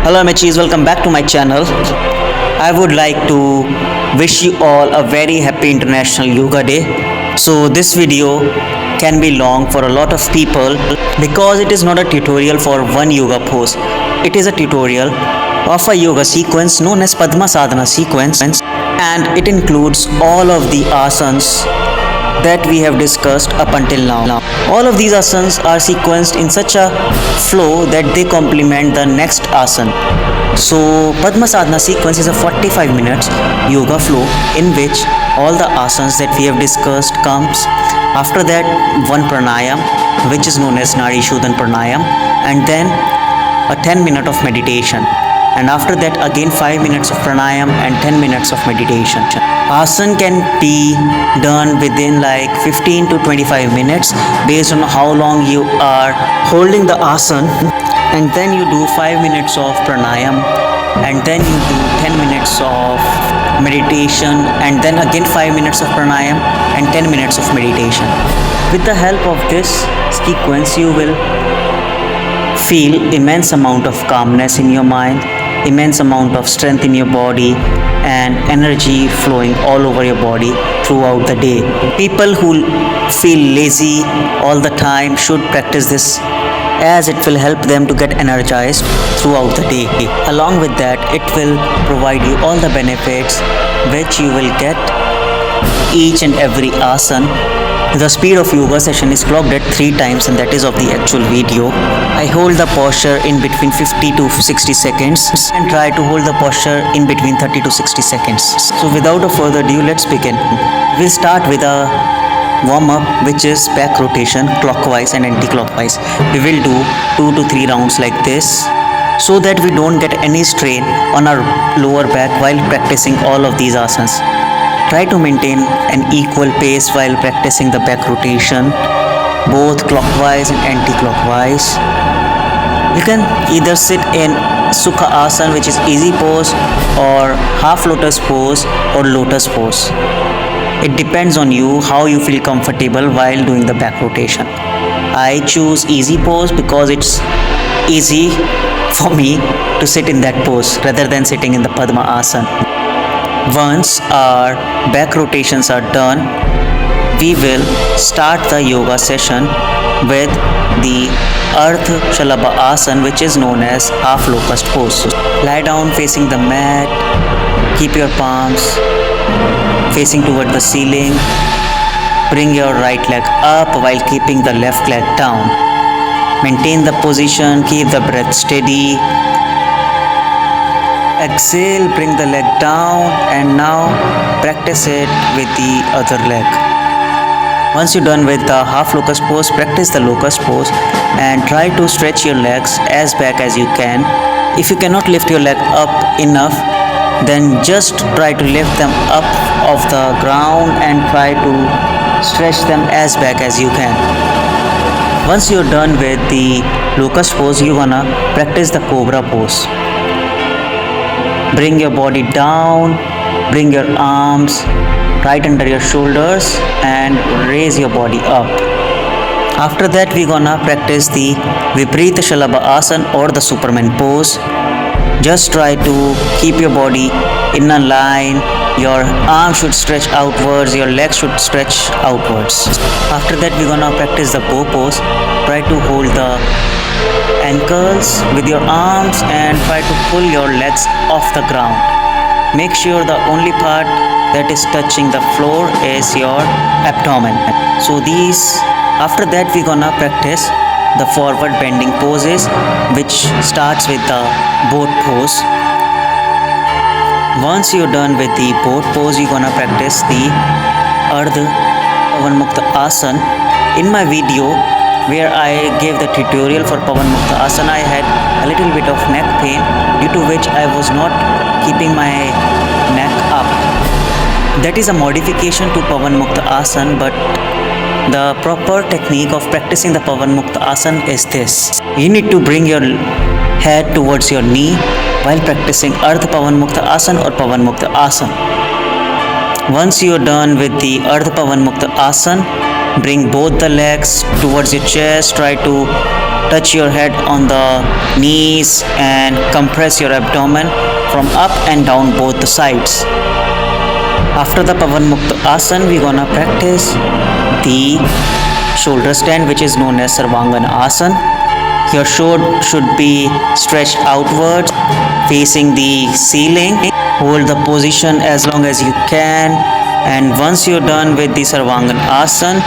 Hello Mechis, welcome back to my channel. I would like to wish you all a very happy International Yoga Day. So this video can be long for a lot of people because it is not a tutorial for one yoga pose. It is a tutorial of a yoga sequence known as Padma Sadhana Sequence, and it includes all of the asanas that we have discussed up until now. All of these asanas are sequenced in such a flow that they complement the next asana. So Padma Sadhana Sequence is a 45 minutes yoga flow in which all the asanas that we have discussed comes. After that, one pranayama which is known as nourish pranayama, and then a 10-minute of meditation, and after that again 5 minutes of pranayama and 10 minutes of meditation. Asana can be done within like 15 to 25 minutes based on how long you are holding the asana, and then you do 5 minutes of pranayama, and then you do 10 minutes of meditation, and then again 5 minutes of pranayama and 10 minutes of meditation. With the help of this sequence, you will feel immense amount of calmness in your mind, immense amount of strength in your body, and energy flowing all over your body throughout the day. People who feel lazy all the time should practice this, as it will help them to get energized throughout the day. Along with that, it will provide you all the benefits which you will get each and every asana. The speed of yoga session is clocked at 3 times, and that is of the actual video. I hold the posture in between 50 to 60 seconds and try to hold the posture in between 30 to 60 seconds. So without a further ado, let's begin. We'll start with a warm-up, which is back rotation clockwise and anti-clockwise. We will do 2 to 3 rounds like this so that we don't get any strain on our lower back while practicing all of these asanas. Try to maintain an equal pace while practicing the back rotation, both clockwise and anti-clockwise. You can either sit in Sukha Asana, which is easy pose, or half lotus pose or lotus pose. It depends on you how you feel comfortable while doing the back rotation. I choose easy pose because it's easy for me to sit in that pose rather than sitting in the Padma Asana. Once our back rotations are done, we will start the yoga session with the Ardha Shalabhasana, which is known as half locust pose. Lie down facing the mat, keep your palms facing toward the ceiling. Bring your right leg up while keeping the left leg down. Maintain the position, keep the breath steady. Exhale, bring the leg down, and now practice it with the other leg. Once you're done with the half locust pose, practice the locust pose and try to stretch your legs as back as you can. If you cannot lift your leg up enough, then just try to lift them up off the ground and try to stretch them as back as you can. Once you're done with the locust pose, you're gonna practice the Cobra Pose. Bring your body down, bring your arms right under your shoulders and raise your body up. After that, we're gonna practice the Viparita Shalabhasana or the Superman pose. Just try to keep your body in a line. Your arms should stretch outwards, your legs should stretch outwards. After that, we're gonna practice the bow pose. Try to hold the ankles with your arms and try to pull your legs off the ground. Make sure the only part that is touching the floor is your abdomen. So after that, we're gonna practice the forward bending poses, which starts with the boat pose. Once you're done with the boat pose, you're gonna practice the Ardha Pavan Mukta Asana. In my video where I gave the tutorial for Pavan Mukta Asana, I had a little bit of neck pain, due to which I was not keeping my neck up. That is a modification to Pavan Mukta Asana, but the proper technique of practicing the Pavan Mukta Asana is this. You need to bring your head towards your knee while practicing Ardha Pavan Mukta Asana or Pavan Mukta Asana. Once you're done with the Ardha Pavan Mukta Asana, bring both the legs towards your chest. Try to touch your head on the knees and compress your abdomen from up and down both the sides. After the Pavan Mukta Asana, we're gonna practice the shoulder stand, which is known as Sarvangana Asana. Your shoulder should be stretched outwards, facing the ceiling. Hold the position as long as you can, and once you're done with the Sarvangana Asana,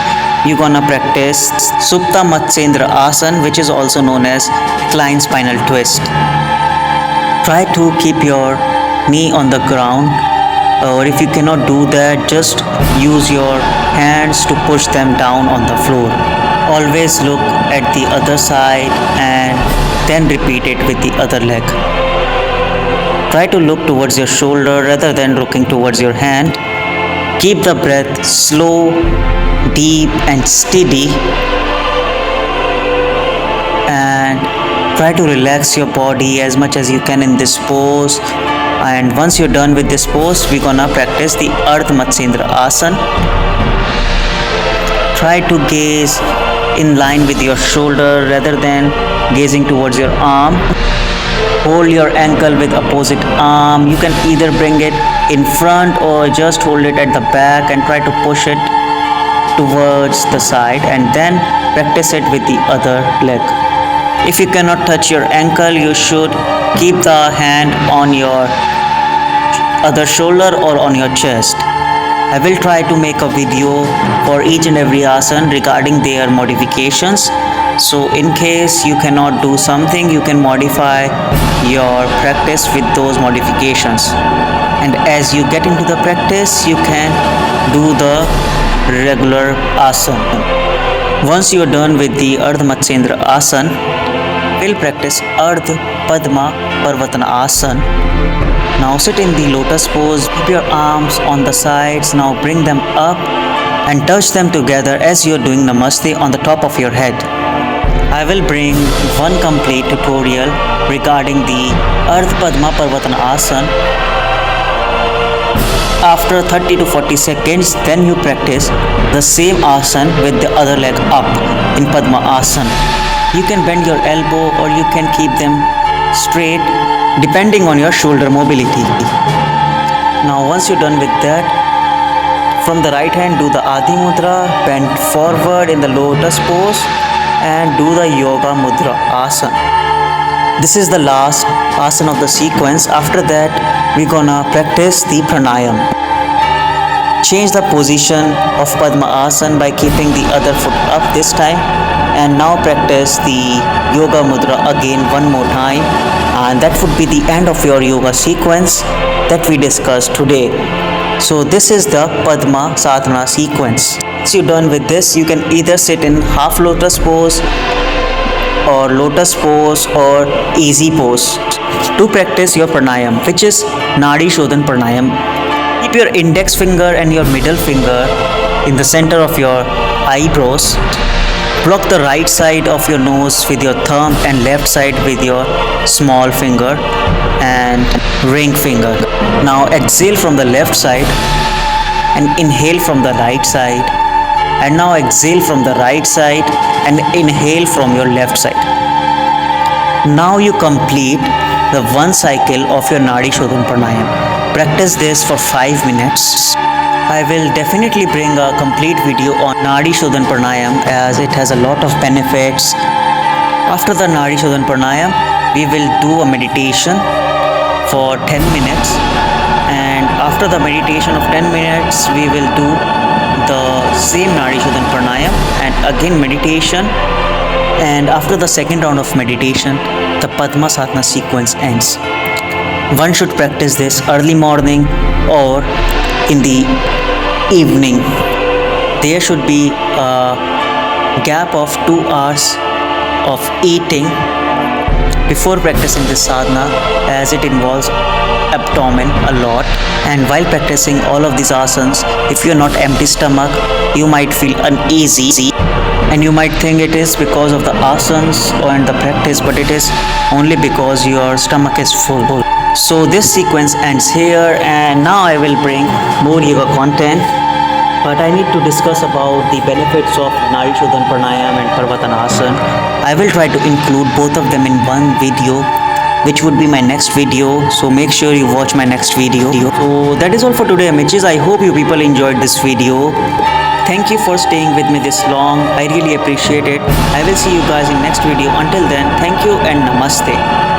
you're gonna practice Supta Matsyendra Asana, which is also known as inclined spinal twist. Try to keep your knee on the ground, or if you cannot do that, just use your hands to push them down on the floor. Always look at the other side and then repeat it with the other leg. Try to look towards your shoulder rather than looking towards your hand. Keep the breath slow, deep and steady, and try to relax your body as much as you can in this pose. And once you're done with this pose, we're gonna practice the Ardha Matsyendra Asana. Try to gaze in line with your shoulder rather than gazing towards your arm. Hold your ankle with opposite arm. You can either bring it in front or just hold it at the back and try to push it towards the side, and then practice it with the other leg. If you cannot touch your ankle, you should keep the hand on your other shoulder or on your chest. I will try to make a video for each and every asana regarding their modifications. So in case you cannot do something, you can modify your practice with those modifications. And as you get into the practice, you can do the regular asana. Once you are done with the Ardha Matsyendra Asana, we'll practice Ardha Padma Asana. Now sit in the Lotus Pose. Keep your arms on the sides. Now bring them up and touch them together as you are doing Namaste on the top of your head. I will bring one complete tutorial regarding the Ardha Padma Asana after 30 to 40 seconds. Then you practice the same asana with the other leg up in Padma Asana. You can bend your elbow or you can keep them straight depending on your shoulder mobility. Now once you're done with that, from the right hand do the Adi Mudra, bend forward in the Lotus Pose and do the Yoga Mudra Asana. This is the last asana of the sequence. After that, we're gonna practice the Pranayama. Change the position of Padma Asana by keeping the other foot up this time, and now practice the Yoga Mudra again one more time, and that would be the end of your yoga sequence that we discussed today. So this is the Padma Sadhana Sequence. Once you're done with this, you can either sit in half Lotus Pose or Lotus Pose or Easy Pose to practice your Pranayama, which is Nadi Shodhan Pranayama. Keep your index finger and your middle finger in the center of your eyebrows. Block the right side of your nose with your thumb and left side with your small finger and ring finger. Now exhale from the left side and inhale from the right side. And now exhale from the right side and inhale from your left side. Now you complete the one cycle of your Nadi Shodhan Pranayama. Practice this for 5 minutes. I will definitely bring a complete video on Nadi Shodhan Pranayama as it has a lot of benefits. After the Nadi Shodhan Pranayama, we will do a meditation for 10 minutes. And after the meditation of 10 minutes, we will do the same Nadi Shodhan Pranayama and again meditation. And after the second round of meditation, the Padma Sadhana Sequence ends. One should practice this early morning or in the evening. There should be a gap of 2 hours of eating before practicing this sadhana, as it involves abdomen a lot. And while practicing all of these asanas, if you're not empty stomach, you might feel uneasy and you might think it is because of the asanas and the practice, but it is only because your stomach is full. So this sequence ends here, and now I will bring more yoga content but I need to discuss about the benefits of nourish, Pranayama and Asana. I will try to include both of them in one video, which would be my next video, so make sure you watch my next video. So that is all for today, amateurs. I hope you people enjoyed this video. Thank you for staying with me this long. I really appreciate it. I will see you guys in next video. Until then, thank you and namaste.